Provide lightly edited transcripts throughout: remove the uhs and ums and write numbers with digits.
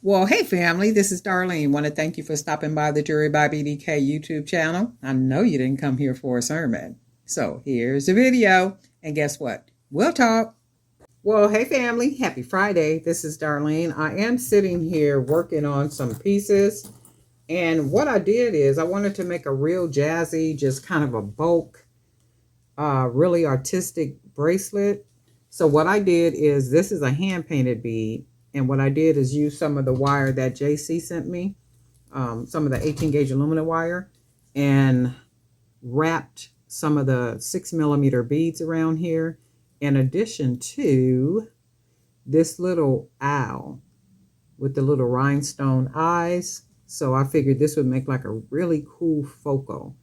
Well, hey family, this is Darlene. Want to thank you for stopping by the Jury by BDK YouTube channel. I know you didn't come here for a sermon. So here's the video. And guess what? We'll talk. Well, hey family, happy Friday. This is Darlene. I am sitting here working on some pieces. And what I did is I wanted to make a real jazzy, just kind of a bulk, really artistic bracelet. So what I did is, this is a hand painted bead. And what I did is use some of the wire that JC sent me, some of the 18 gauge aluminum wire, and wrapped some of the 6mm beads around here, in addition to this little owl with the little rhinestone eyes. So I figured this would make like a really cool focal.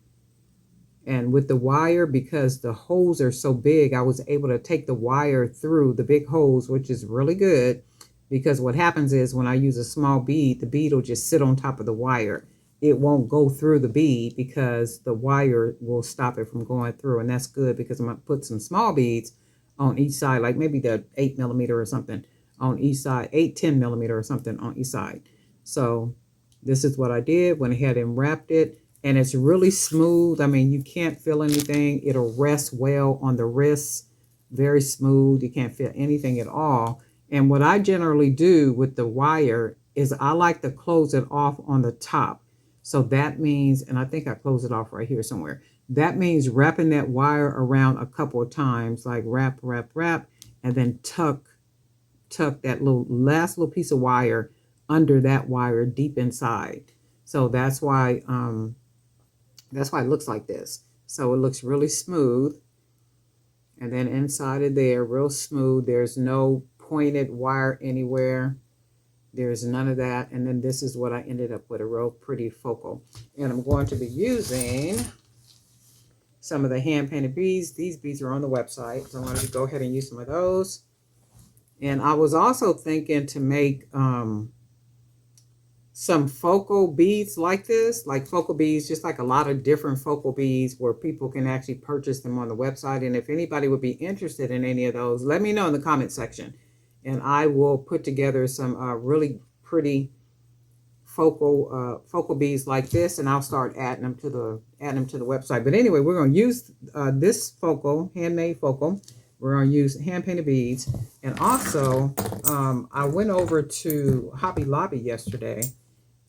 And with the wire, because the holes are so big, I was able to take the wire through the big holes, which is really good, because what happens is when I use a small bead, the bead will just sit on top of the wire. It won't go through the bead because the wire will stop it from going through. And that's good, because I'm going to put some small beads on each side, like maybe the 8mm or something on each side, 10mm or something on each side. So this is what I did. Went ahead and wrapped it. And it's really smooth. I mean, you can't feel anything. It'll rest well on the wrists. Very smooth. You can't feel anything at all. And what I generally do with the wire is I like to close it off on the top. So that means, and I think I close it off right here somewhere. That means wrapping that wire around a couple of times, like wrap, wrap, wrap, and then tuck that last little piece of wire under that wire deep inside. So that's why it looks like this. So it looks really smooth. And then inside of there, real smooth. There's no pointed wire anywhere. There's none of that. And then this is what I ended up with, a real pretty focal. And I'm going to be using some of the hand painted beads. These beads are on the website, so I'm going to go ahead and use some of those. And I was also thinking to make some focal beads like this, like focal beads, just like a lot of different focal beads where people can actually purchase them on the website. And if anybody would be interested in any of those, let me know in the comment section, and I will put together some really pretty focal beads like this, and I'll start adding them to the website. But anyway, we're going to use this focal, handmade focal. We're going to use hand painted beads. And also I went over to Hobby Lobby yesterday.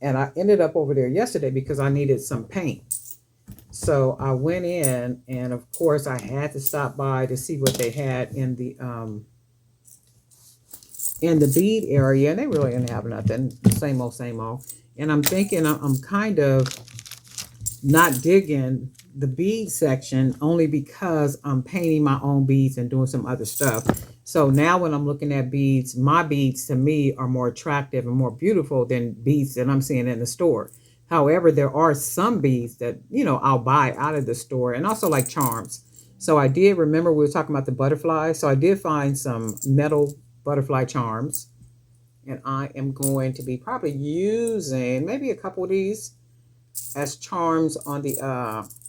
And I ended up over there yesterday because I needed some paint. So I went in, and of course I had to stop by to see what they had in the bead area. And they really didn't have nothing. Same old, same old. And I'm thinking I'm kind of not digging the bead section, only because I'm painting my own beads and doing some other stuff. So now when I'm looking at beads, my beads to me are more attractive and more beautiful than beads that I'm seeing in the store. However, there are some beads that, I'll buy out of the store, and also like charms. So I did, remember we were talking about the butterfly. So I did find some metal butterfly charms, and I am going to be probably using maybe a couple of these as charms on the,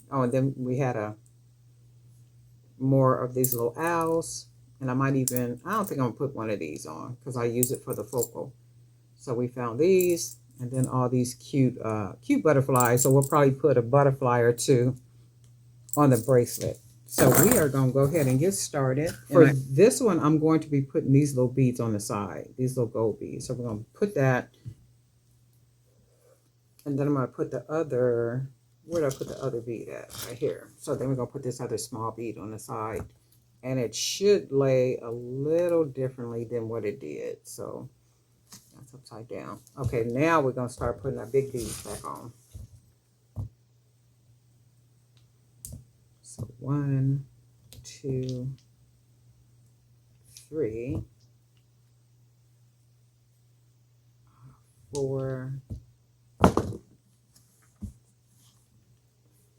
and then we had more of these little owls. And I don't think I'm going to put one of these on because I use it for the focal. So we found these, and then all these cute butterflies. So we'll probably put a butterfly or two on the bracelet. So we are going to go ahead and get started. For this one, I'm going to be putting these little beads on the side, these little gold beads. So we're going to put that. And then I'm going to put the other, where did I put the other bead at? Right here. So then we're going to put this other small bead on the side. And it should lay a little differently than what it did. So that's upside down. Okay, now we're going to start putting our big beads back on. So 1, 2, 3, 4,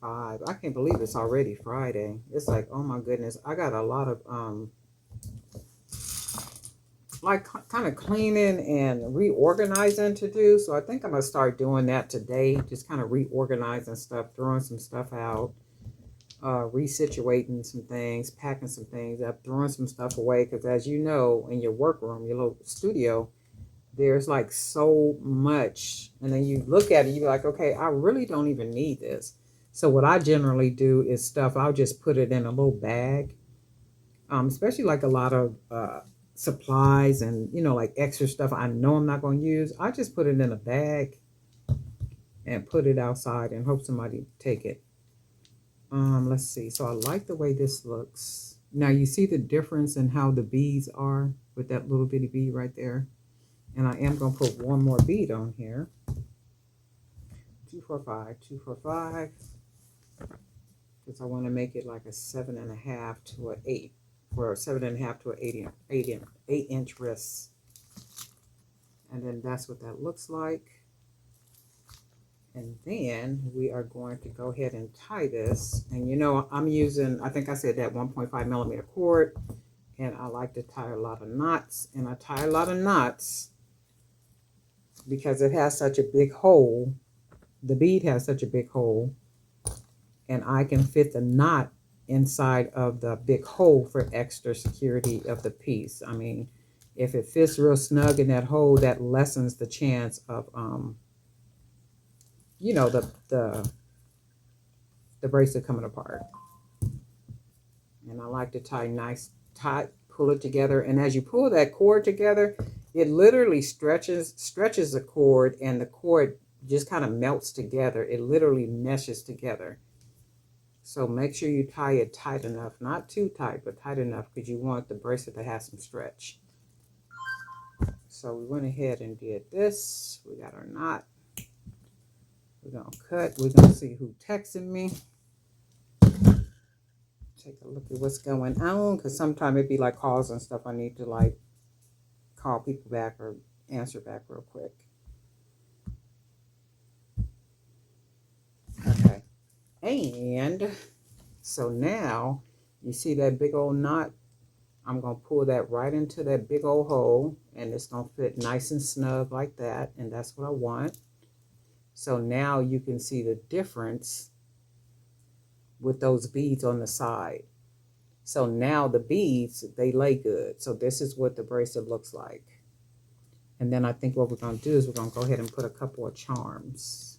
5. I can't believe it's already Friday. It's like, oh my goodness. I got a lot of like kind of cleaning and reorganizing to do. So I think I'm going to start doing that today. Just kind of reorganizing stuff, throwing some stuff out, resituating some things, packing some things up, throwing some stuff away. Because as you know, in your workroom, your little studio, there's like so much, and then you look at it, you're like, okay, I really don't even need this. So what I generally do is I'll just put it in a little bag, especially like a lot of supplies and like extra stuff I know I'm not going to use. I just put it in a bag and put it outside and hope somebody take it. Let's see. So I like the way this looks. Now you see the difference in how the beads are with that little bitty bead right there. And I am going to put one more bead on here. 245, 245. Because I want to make it like a 7.5 to an 8. Or a 7.5 to an 8-inch wrist. And then that's what that looks like. And then we are going to go ahead and tie this. And I'm using, I think I said that 1.5 millimeter cord. And I like to tie a lot of knots. And I tie a lot of knots because it has such a big hole. The bead has such a big hole. And I can fit the knot inside of the big hole for extra security of the piece. I mean, if it fits real snug in that hole, that lessens the chance of, the bracelet coming apart. And I like to tie nice, tight, pull it together. And as you pull that cord together, it literally stretches the cord, and the cord just kind of melts together. It literally meshes together. So make sure you tie it tight enough, not too tight, but tight enough, because you want the bracelet to have some stretch. So we went ahead and did this. We got our knot. We're going to cut. We're going to see who texted me. Take a look at what's going on, because sometimes it'd be like calls and stuff. I need to like call people back or answer back real quick. Okay. And so now you see that big old knot. I'm going to pull that right into that big old hole, and it's going to fit nice and snug like that. And that's what I want. So now you can see the difference with those beads on the side. So now the beads, they lay good. So this is what the bracelet looks like. And then I think what we're going to do is we're going to go ahead and put a couple of charms.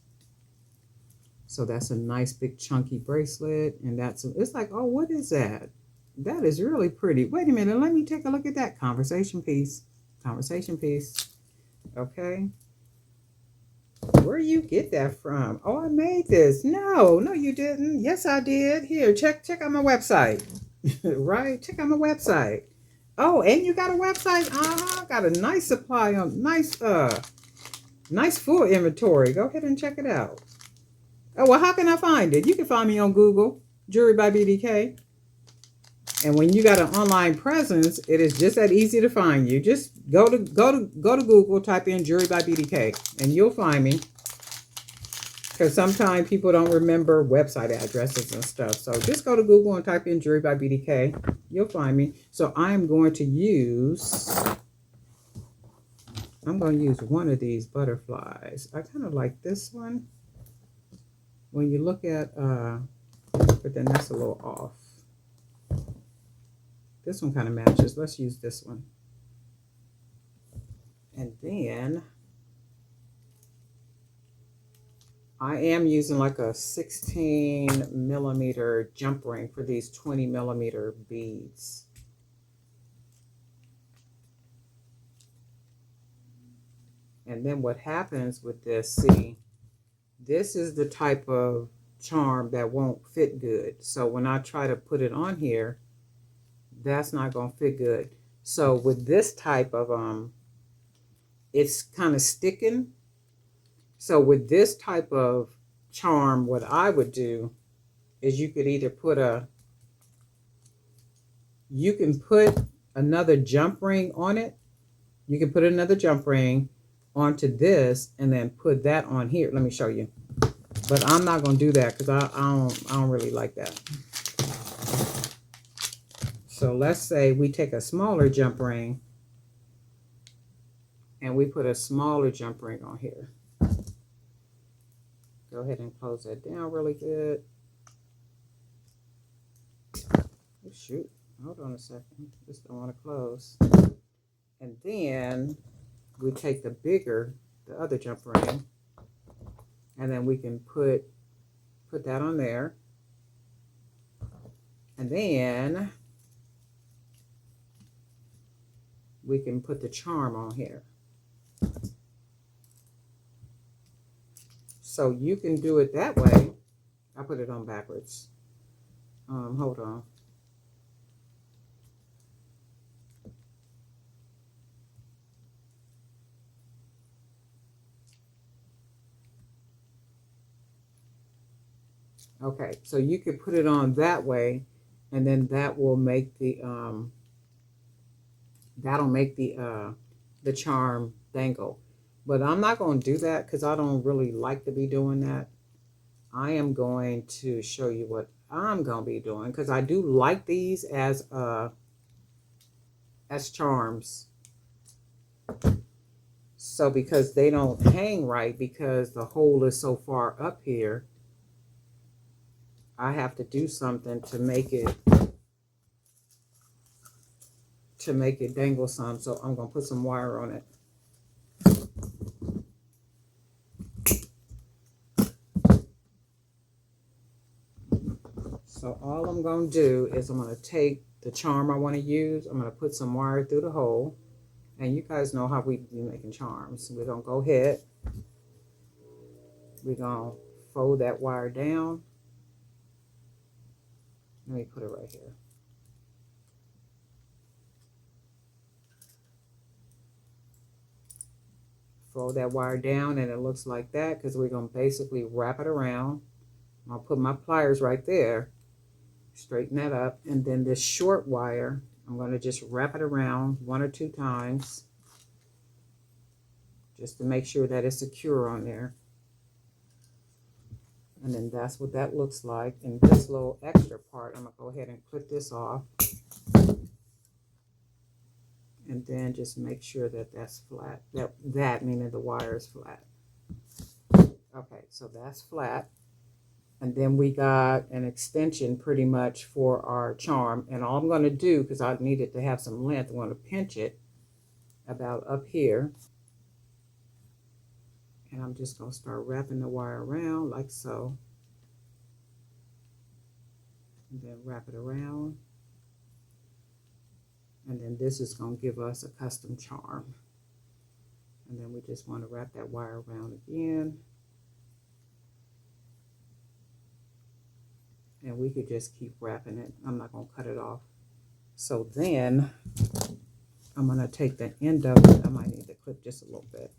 So that's a nice big chunky bracelet. And it's like, oh, what is that? That is really pretty. Wait a minute. Let me take a look at that conversation piece. Conversation piece. Okay. Where you get that from? Oh, I made this. No, you didn't. Yes, I did. Here, check out my website. Right? Check out my website. Oh, and you got a website? Got a nice supply on nice full inventory. Go ahead and check it out. Oh, well, how can I find it? You can find me on Google, Jewelry by BDK. And when you got an online presence, it is just that easy to find you. Just go to Google, type in Jewelry by BDK, and you'll find me. Because sometimes people don't remember website addresses and stuff. So just go to Google and type in Jewelry by BDK. You'll find me. So I'm going to use one of these butterflies. I kind of like this one. When you look at, but then that's a little off. This one kind of matches. Let's use this one. And then I am using like a 16 millimeter jump ring for these 20 millimeter beads. And then what happens with this, see, this is the type of charm that won't fit good. So when I try to put it on here, that's not going to fit good. So with this type of, it's kind of sticking. So with this type of charm, what I would do is you could either put you can put another jump ring on it. You can put another jump ring onto this and then put that on here. Let me show you. But I'm not going to do that because I don't really like that. So let's say we take a smaller jump ring and we put a smaller jump ring on here. Go ahead and close that down really good. Oh, shoot. Hold on a second. Just don't want to close. And then we take the other jump ring, and then we can put that on there. And then we can put the charm on here. So you can do it that way. I put it on backwards. Hold on. Okay, so you could put it on that way, and then that will make the that'll make the charm dangle. But I'm not going to do that because I don't really like to be doing that. I am going to show you what I'm going to be doing, because I do like these as charms. So because they don't hang right because the hole is so far up here, I have to do something to make it dangle some. So I'm going to put some wire on it. So all I'm going to do is I'm going to take the charm I want to use. I'm going to put some wire through the hole. And you guys know how we be making charms. We're going to go ahead. We're going to fold that wire down. Let me put it right here. Fold that wire down, and it looks like that because we're going to basically wrap it around. I'll put my pliers right there. Straighten that up. And then this short wire, I'm going to just wrap it around 1 or 2 times just to make sure that it's secure on there. And then that's what that looks like. And this little extra part, I'm going to go ahead and clip this off. And then just make sure that that's flat. That meaning the wire is flat. Okay, so that's flat. And then we got an extension pretty much for our charm. And all I'm going to do, because I need it to have some length, I'm going to pinch it about up here. And I'm just going to start wrapping the wire around like so. And then wrap it around. And then this is going to give us a custom charm. And then we just want to wrap that wire around again. And we could just keep wrapping it. I'm not going to cut it off. So then I'm going to take the end of it. I might need to clip just a little bit.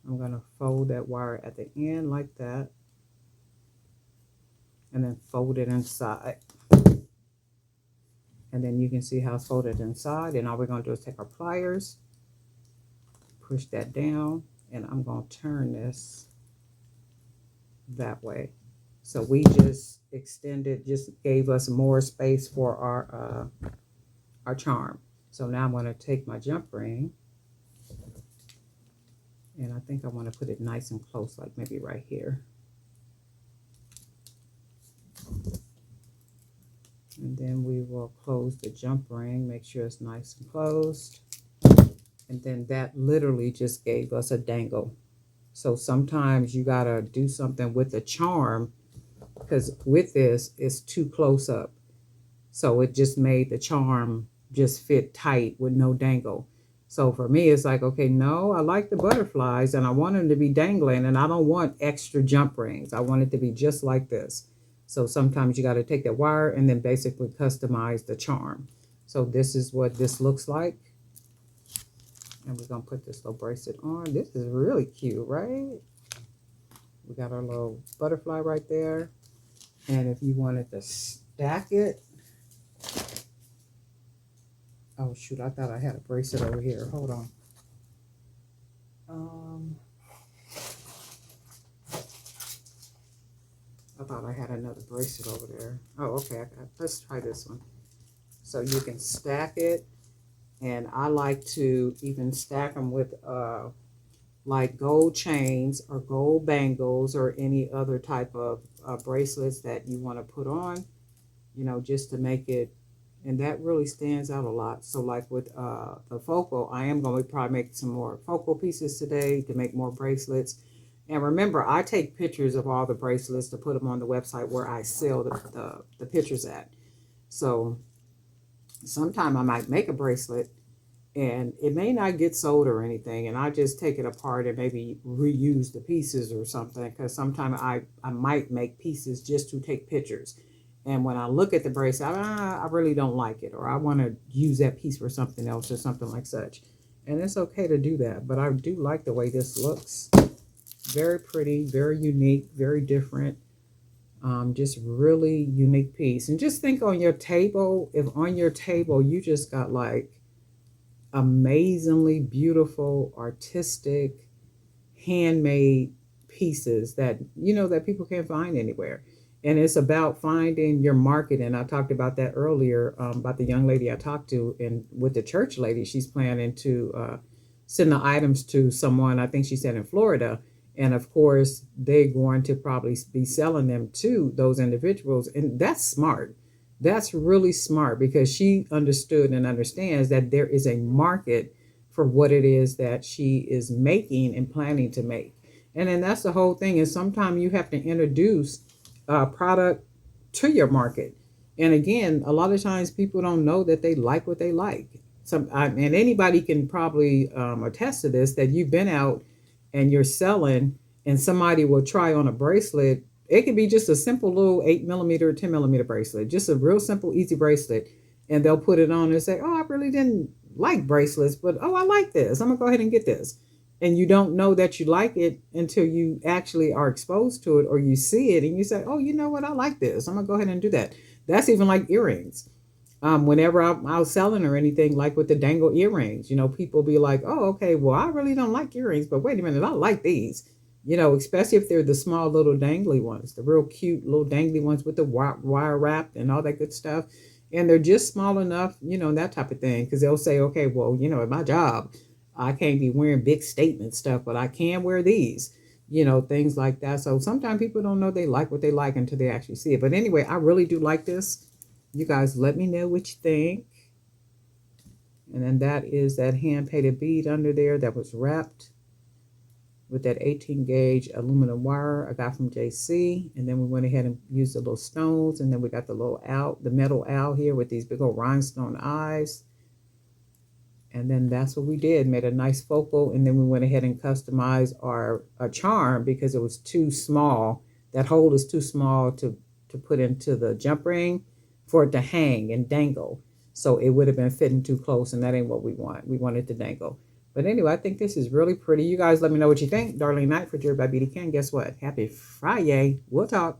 I'm going to fold that wire at the end like that. And then fold it inside. And then you can see how it's folded inside. And all we're going to do is take our pliers, push that down, and I'm going to turn this that way. So we just extended, just gave us more space for our charm. So now I'm going to take my jump ring, and I think I want to put it nice and close, like maybe right here. And then we will close the jump ring, make sure it's nice and closed. And then that literally just gave us a dangle. So sometimes you got to do something with the charm, because with this, it's too close up. So it just made the charm just fit tight with no dangle. So for me, it's like, okay, no, I like the butterflies and I want them to be dangling, and I don't want extra jump rings. I want it to be just like this. So sometimes you got to take that wire and then basically customize the charm. So this is what this looks like. And we're going to put this little bracelet on. This is really cute, right? We got our little butterfly right there. And if you wanted to stack it. Oh, shoot. I thought I had a bracelet over here. Hold on. I thought I had another bracelet over there. Oh, okay. Let's try this one. So you can stack it. And I like to even stack them with like gold chains or gold bangles or any other type of bracelets that you want to put on, you know, just to make it And that really stands out a lot. So like with the focal, I am going to probably make some more focal pieces today to make more bracelets. And remember, I take pictures of all the bracelets to put them on the website where I sell the pictures at. So sometime I might make a bracelet and it may not get sold or anything, and I just take it apart and maybe reuse the pieces or something, because sometimes I might make pieces just to take pictures, and when I look at the bracelet, I really don't like it, or I want to use that piece for something else or something like such, and it's okay to do that. But I do like the way this looks. Very pretty, very unique, very different. Just really unique piece. And just think on your table, if on your table you just got like amazingly beautiful, artistic, handmade pieces that that people can't find anywhere. And it's about finding your market. And I talked about that earlier, about the young lady I talked to, and with the church lady, she's planning to send the items to someone, I think she said in Florida. And of course, they're going to probably be selling them to those individuals. And that's smart. That's really smart, because she understood and understands that there is a market for what it is that she is making and planning to make. And then that's the whole thing, is sometimes you have to introduce a product to your market. And again, a lot of times people don't know that they like what they like. And anybody can probably attest to this, that you've been out and you're selling, and somebody will try on a bracelet. It could be just a simple little 8mm, 10mm bracelet, just a real simple, easy bracelet. And they'll put it on and say, oh, I really didn't like bracelets, but oh, I like this. I'm going to go ahead and get this. And you don't know that you like it until you actually are exposed to it, or you see it and you say, oh, you know what? I like this. I'm going to go ahead and do that. That's even like earrings. Whenever I'm out selling or anything, like with the dangle earrings, people be like, oh, okay, well, I really don't like earrings, but wait a minute, I like these, especially if they're the small little dangly ones, the real cute little dangly ones with the wire wrapped and all that good stuff. And they're just small enough, that type of thing. Because they'll say, okay, well, at my job, I can't be wearing big statement stuff, but I can wear these, things like that. So sometimes people don't know they like what they like until they actually see it. But anyway, I really do like this. You guys let me know what you think. And then that is that hand painted bead under there that was wrapped with that 18 gauge aluminum wire I got from JC. And then we went ahead and used the little stones. And then we got the little owl, the metal owl here with these big old rhinestone eyes. And then that's what we did, made a nice focal. And then we went ahead and customized our charm, because it was too small. That hole is too small to put into the jump ring for it to hang and dangle. So it would have been fitting too close, and that ain't what we want. We want it to dangle. But anyway, I think this is really pretty. You guys let me know what you think. Darlene Knight for Jewelry by BDK. And guess what? Happy Friday. We'll talk.